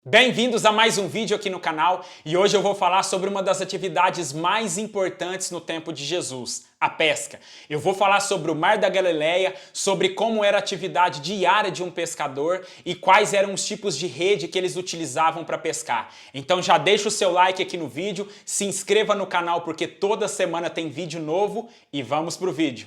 Bem-vindos a mais um vídeo aqui no canal e hoje eu vou falar sobre uma das atividades mais importantes no tempo de Jesus, a pesca. Eu vou falar sobre o Mar da Galileia, sobre como era a atividade diária de um pescador e quais eram os tipos de rede que eles utilizavam para pescar. Então já deixa o seu like aqui no vídeo, se inscreva no canal porque toda semana tem vídeo novo e vamos pro vídeo.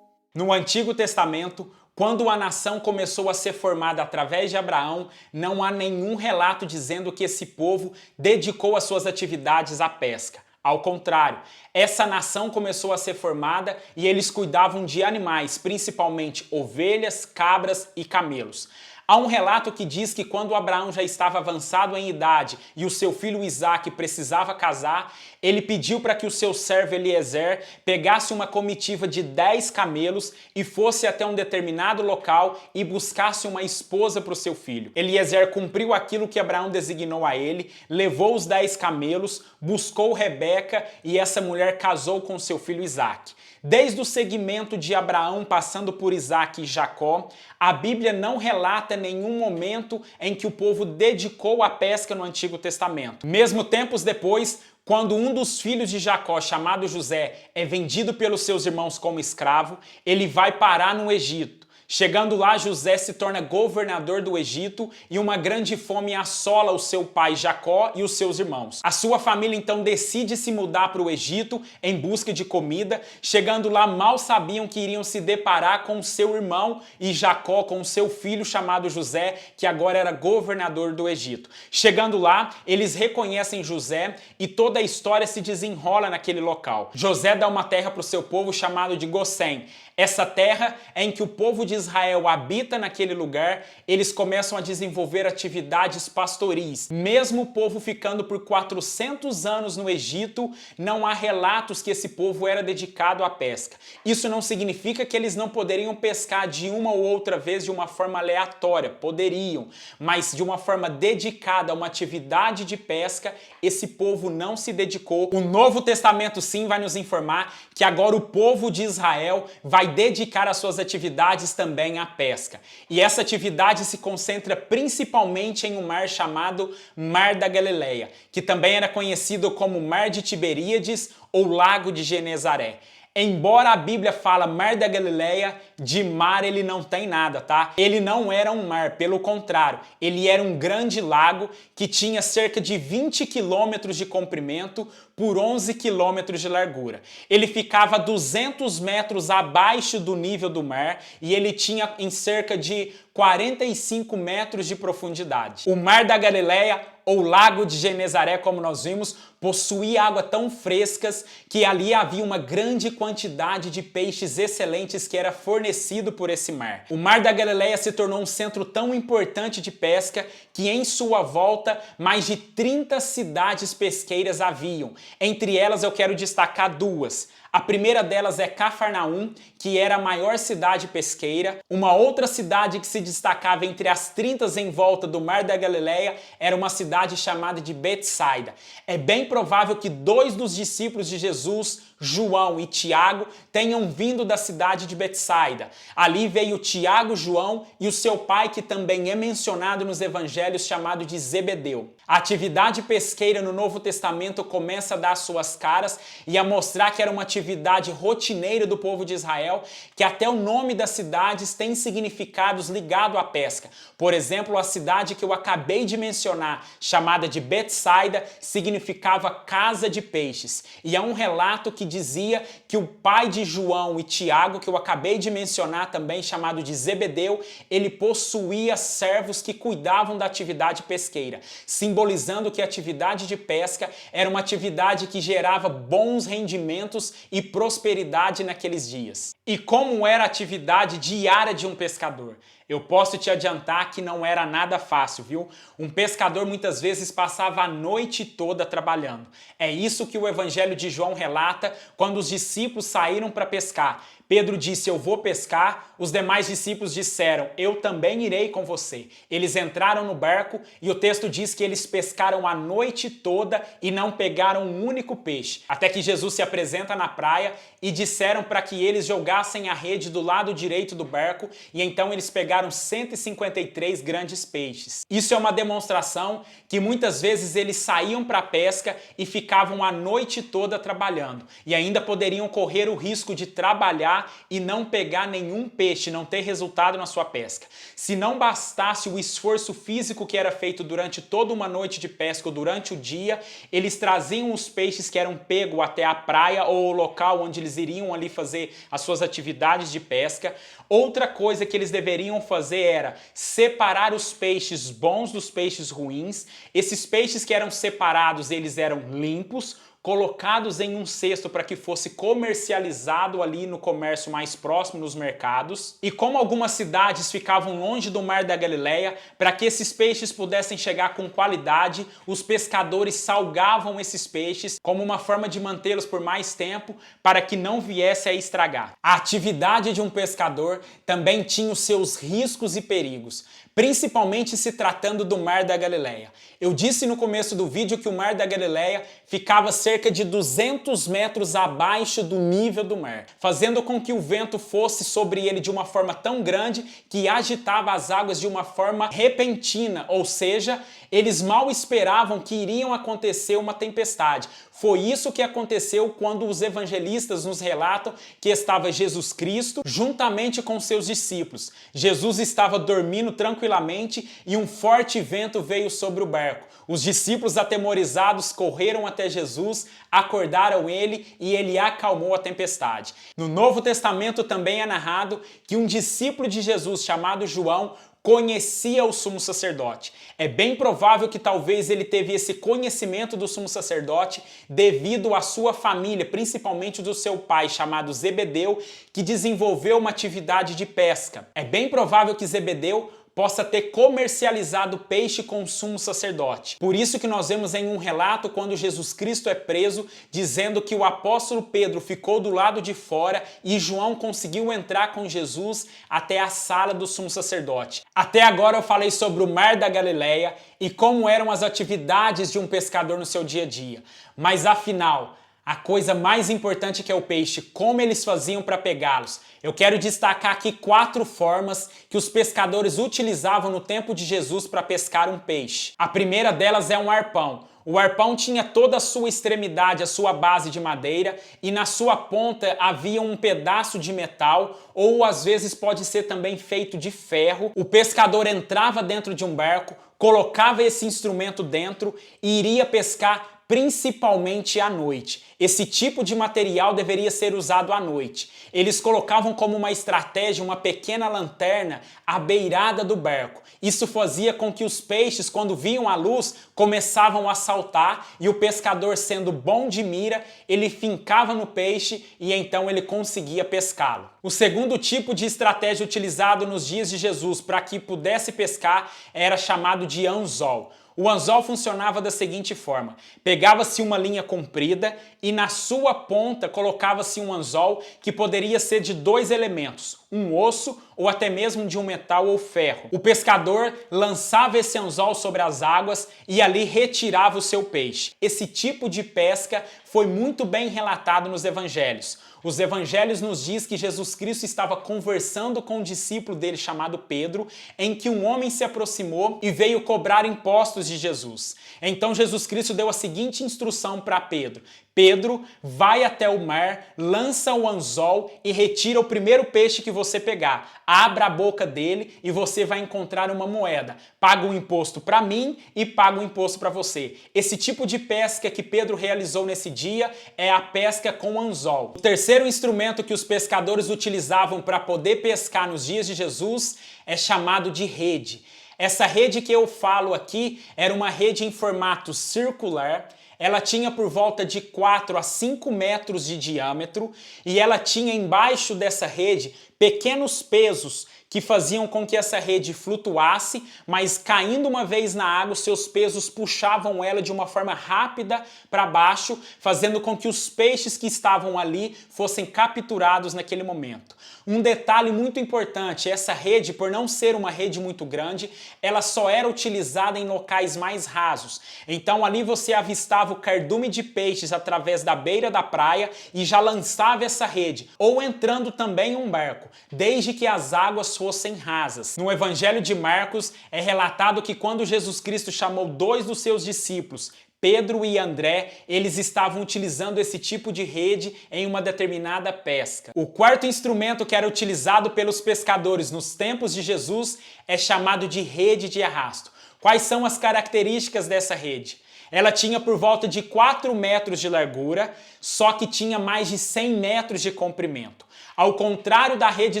No Antigo Testamento, quando a nação começou a ser formada através de Abraão, não há nenhum relato dizendo que esse povo dedicou as suas atividades à pesca. Ao contrário, essa nação começou a ser formada e eles cuidavam de animais, principalmente ovelhas, cabras e camelos. Há um relato que diz que quando Abraão já estava avançado em idade e o seu filho Isaque precisava casar, ele pediu para que o seu servo Eliezer pegasse uma comitiva de 10 camelos e fosse até um determinado local e buscasse uma esposa para o seu filho. Eliezer cumpriu aquilo que Abraão designou a ele, levou os 10 camelos, buscou Rebeca e essa mulher casou com seu filho Isaque. Desde o segmento de Abraão passando por Isaque e Jacó, a Bíblia não relata nenhum momento em que o povo dedicou a pesca no Antigo Testamento. Mesmo tempos depois, quando um dos filhos de Jacó, chamado José, é vendido pelos seus irmãos como escravo, ele vai parar no Egito. Chegando lá, José se torna governador do Egito e uma grande fome assola o seu pai Jacó e os seus irmãos. A sua família então decide se mudar para o Egito em busca de comida. Chegando lá, mal sabiam que iriam se deparar com seu irmão e Jacó com seu filho chamado José, que agora era governador do Egito. Chegando lá, eles reconhecem José e toda a história se desenrola naquele local. José dá uma terra para o seu povo chamado de Gósen. Essa terra em que o povo de Israel habita naquele lugar, eles começam a desenvolver atividades pastoris. Mesmo o povo ficando por 400 anos no Egito, não há relatos que esse povo era dedicado à pesca. Isso não significa que eles não poderiam pescar de uma ou outra vez de uma forma aleatória, poderiam, mas de uma forma dedicada a uma atividade de pesca, esse povo não se dedicou. O Novo Testamento sim vai nos informar que agora o povo de Israel vai dedicar as suas atividades também à pesca. E essa atividade se concentra principalmente em um mar chamado Mar da Galileia, que também era conhecido como Mar de Tiberíades ou Lago de Genezaré. Embora a Bíblia fala Mar da Galileia, de mar ele não tem nada, tá? Ele não era um mar, pelo contrário, ele era um grande lago que tinha cerca de 20 quilômetros de comprimento por 11 quilômetros de largura. Ele ficava 200 metros abaixo do nível do mar e ele tinha em cerca de 45 metros de profundidade. O Mar da Galileia, ou Lago de Genezaré, como nós vimos, possuía água tão frescas que ali havia uma grande quantidade de peixes excelentes que era fornecido por esse mar. O Mar da Galileia se tornou um centro tão importante de pesca que em sua volta mais de 30 cidades pesqueiras haviam. Entre elas eu quero destacar duas. A primeira delas é Cafarnaum, que era a maior cidade pesqueira. Uma outra cidade que se destacava entre as 30 em volta do Mar da Galileia era uma cidade chamada de Betsaida. É bem provável que dois dos discípulos de Jesus, João e Tiago, tenham vindo da cidade de Betsaida. Ali veio Tiago, João e o seu pai, que também é mencionado nos evangelhos, chamado de Zebedeu. A atividade pesqueira no Novo Testamento começa a dar suas caras e a mostrar que era uma atividade rotineira do povo de Israel, que até o nome das cidades tem significados ligados à pesca. Por exemplo, a cidade que eu acabei de mencionar, chamada de Betsaida, significava casa de peixes. E há um relato que dizia que o pai de João e Tiago, que eu acabei de mencionar também, chamado de Zebedeu, ele possuía servos que cuidavam da atividade pesqueira, simbolizando que a atividade de pesca era uma atividade que gerava bons rendimentos e prosperidade naqueles dias. E como era a atividade diária de um pescador? Eu posso te adiantar que não era nada fácil, viu? Um pescador muitas vezes passava a noite toda trabalhando. É isso que o Evangelho de João relata quando os discípulos saíram para pescar. Pedro disse, eu vou pescar. Os demais discípulos disseram, eu também irei com você. Eles entraram no barco e o texto diz que eles pescaram a noite toda e não pegaram um único peixe. Até que Jesus se apresenta na praia e disseram para que eles jogassem a rede do lado direito do barco e então eles pegaram 153 grandes peixes. Isso é uma demonstração que muitas vezes eles saíam para a pesca e ficavam a noite toda trabalhando e ainda poderiam correr o risco de trabalhar e não pegar nenhum peixe, não ter resultado na sua pesca. Se não bastasse o esforço físico que era feito durante toda uma noite de pesca ou durante o dia, eles traziam os peixes que eram pegos até a praia ou o local onde eles iriam ali fazer as suas atividades de pesca. Outra coisa que eles deveriam fazer era separar os peixes bons dos peixes ruins. Esses peixes que eram separados, eles eram limpos, colocados em um cesto para que fosse comercializado ali no comércio mais próximo, nos mercados. E como algumas cidades ficavam longe do Mar da Galileia, para que esses peixes pudessem chegar com qualidade, os pescadores salgavam esses peixes como uma forma de mantê-los por mais tempo para que não viesse a estragar. A atividade de um pescador também tinha os seus riscos e perigos, principalmente se tratando do Mar da Galileia. Eu disse no começo do vídeo que o Mar da Galileia ficava cerca de 200 metros abaixo do nível do mar, fazendo com que o vento fosse sobre ele de uma forma tão grande que agitava as águas de uma forma repentina, ou seja, eles mal esperavam que iriam acontecer uma tempestade. Foi isso que aconteceu quando os evangelistas nos relatam que estava Jesus Cristo juntamente com seus discípulos. Jesus estava dormindo tranquilamente e um forte vento veio sobre o barco. Os discípulos atemorizados correram até Jesus, acordaram ele e ele acalmou a tempestade. No Novo Testamento também é narrado que um discípulo de Jesus chamado João conhecia o sumo sacerdote. É bem provável que talvez ele teve esse conhecimento do sumo sacerdote devido à sua família, principalmente do seu pai, chamado Zebedeu, que desenvolveu uma atividade de pesca. É bem provável que Zebedeu possa ter comercializado peixe com o sumo sacerdote. Por isso que nós vemos em um relato quando Jesus Cristo é preso, dizendo que o apóstolo Pedro ficou do lado de fora e João conseguiu entrar com Jesus até a sala do sumo sacerdote. Até agora eu falei sobre o Mar da Galileia e como eram as atividades de um pescador no seu dia a dia. Mas afinal, a coisa mais importante que é o peixe, como eles faziam para pegá-los. Eu quero destacar aqui 4 formas que os pescadores utilizavam no tempo de Jesus para pescar um peixe. A primeira delas é um arpão. O arpão tinha toda a sua extremidade, a sua base de madeira, e na sua ponta havia um pedaço de metal, ou às vezes pode ser também feito de ferro. O pescador entrava dentro de um barco, colocava esse instrumento dentro e iria pescar principalmente à noite. Esse tipo de material deveria ser usado à noite. Eles colocavam como uma estratégia uma pequena lanterna à beirada do barco. Isso fazia com que os peixes, quando viam a luz, começavam a saltar e o pescador, sendo bom de mira, ele fincava no peixe e então ele conseguia pescá-lo. O segundo tipo de estratégia utilizado nos dias de Jesus para que pudesse pescar era chamado de anzol. O anzol funcionava da seguinte forma: pegava-se uma linha comprida e na sua ponta colocava-se um anzol que poderia ser de 2 elementos, um osso ou até mesmo de um metal ou ferro. O pescador lançava esse anzol sobre as águas e ali retirava o seu peixe. Esse tipo de pesca foi muito bem relatado nos evangelhos. Os evangelhos nos diz que Jesus Cristo estava conversando com um discípulo dele chamado Pedro, em que um homem se aproximou e veio cobrar impostos de Jesus. Então Jesus Cristo deu a seguinte instrução para Pedro: Pedro, vai até o mar, lança o anzol e retira o primeiro peixe que você pegar. Abra a boca dele e você vai encontrar uma moeda. Paga um imposto para mim e paga um imposto para você. Esse tipo de pesca que Pedro realizou nesse dia é a pesca com anzol. O terceiro instrumento que os pescadores utilizavam para poder pescar nos dias de Jesus é chamado de rede. Essa rede que eu falo aqui era uma rede em formato circular. Ela tinha por volta de 4 a 5 metros de diâmetro e ela tinha embaixo dessa rede pequenos pesos que faziam com que essa rede flutuasse, mas caindo uma vez na água, seus pesos puxavam ela de uma forma rápida para baixo, fazendo com que os peixes que estavam ali fossem capturados naquele momento. Um detalhe muito importante, essa rede, por não ser uma rede muito grande, ela só era utilizada em locais mais rasos. Então ali você avistava o cardume de peixes através da beira da praia e já lançava essa rede, ou entrando também em um barco, desde que as águas fossem rasas. No Evangelho de Marcos é relatado que quando Jesus Cristo chamou 2 dos seus discípulos, Pedro e André, eles estavam utilizando esse tipo de rede em uma determinada pesca. O quarto instrumento que era utilizado pelos pescadores nos tempos de Jesus é chamado de rede de arrasto. Quais são as características dessa rede? Ela tinha por volta de 4 metros de largura, só que tinha mais de 100 metros de comprimento. Ao contrário da rede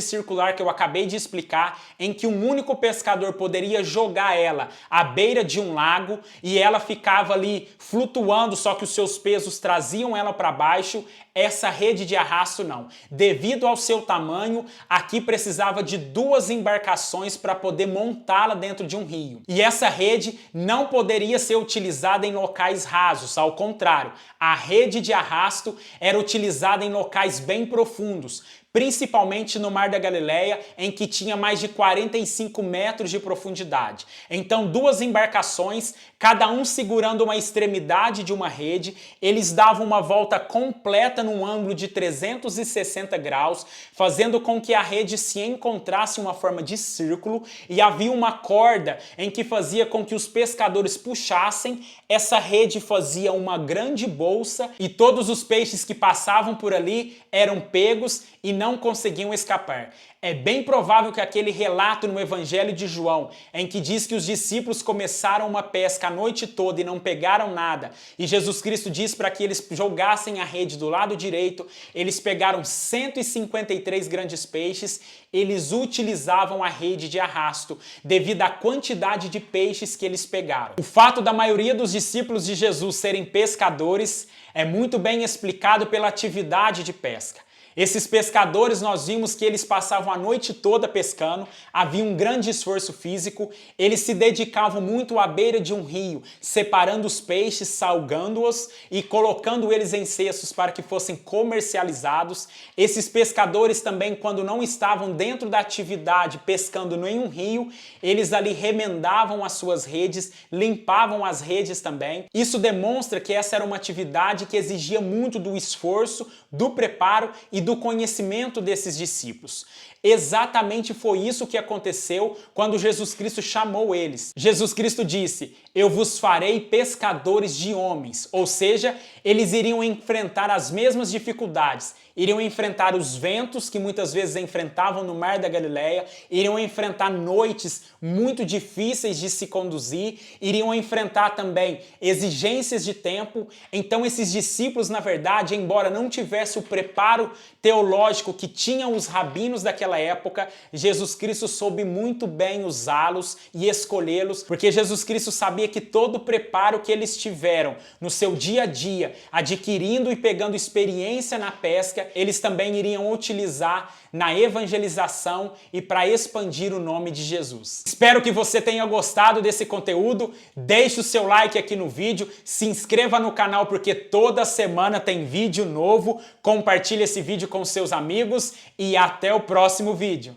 circular que eu acabei de explicar, em que um único pescador poderia jogar ela à beira de um lago e ela ficava ali flutuando, só que os seus pesos traziam ela para baixo, essa rede de arrasto não. Devido ao seu tamanho, aqui precisava de 2 embarcações para poder montá-la dentro de um rio. E essa rede não poderia ser utilizada em locais rasos, ao contrário, a rede de arrasto era utilizada em locais bem profundos, principalmente no Mar da Galileia, em que tinha mais de 45 metros de profundidade. Então, 2 embarcações, cada um segurando uma extremidade de uma rede, eles davam uma volta completa num ângulo de 360 graus, fazendo com que a rede se encontrasse em uma forma de círculo, e havia uma corda em que fazia com que os pescadores puxassem, essa rede fazia uma grande bolsa e todos os peixes que passavam por ali eram pegos e não conseguiam escapar. É bem provável que aquele relato no Evangelho de João, em que diz que os discípulos começaram uma pesca a noite toda e não pegaram nada, e Jesus Cristo diz para que eles jogassem a rede do lado direito, eles pegaram 153 grandes peixes, eles utilizavam a rede de arrasto, devido à quantidade de peixes que eles pegaram. O fato da maioria dos discípulos de Jesus serem pescadores é muito bem explicado pela atividade de pesca. Esses pescadores, nós vimos que eles passavam a noite toda pescando, havia um grande esforço físico, eles se dedicavam muito à beira de um rio, separando os peixes, salgando-os e colocando eles em cestos para que fossem comercializados. Esses pescadores também, quando não estavam dentro da atividade pescando em um rio, eles ali remendavam as suas redes, limpavam as redes também. Isso demonstra que essa era uma atividade que exigia muito do esforço, do preparo e do conhecimento desses discípulos. Exatamente foi isso que aconteceu quando Jesus Cristo chamou eles. Jesus Cristo disse: "Eu vos farei pescadores de homens", ou seja, eles iriam enfrentar as mesmas dificuldades, iriam enfrentar os ventos que muitas vezes enfrentavam no Mar da Galileia, iriam enfrentar noites muito difíceis de se conduzir, iriam enfrentar também exigências de tempo. Então esses discípulos, na verdade, embora não tivessem o preparo teológico que tinham os rabinos daquela época, Jesus Cristo soube muito bem usá-los e escolhê-los, porque Jesus Cristo sabia que todo o preparo que eles tiveram no seu dia a dia, adquirindo e pegando experiência na pesca, eles também iriam utilizar na evangelização e para expandir o nome de Jesus. Espero que você tenha gostado desse conteúdo, deixe o seu like aqui no vídeo, se inscreva no canal porque toda semana tem vídeo novo, compartilhe esse vídeo com seus amigos e até o próximo vídeo.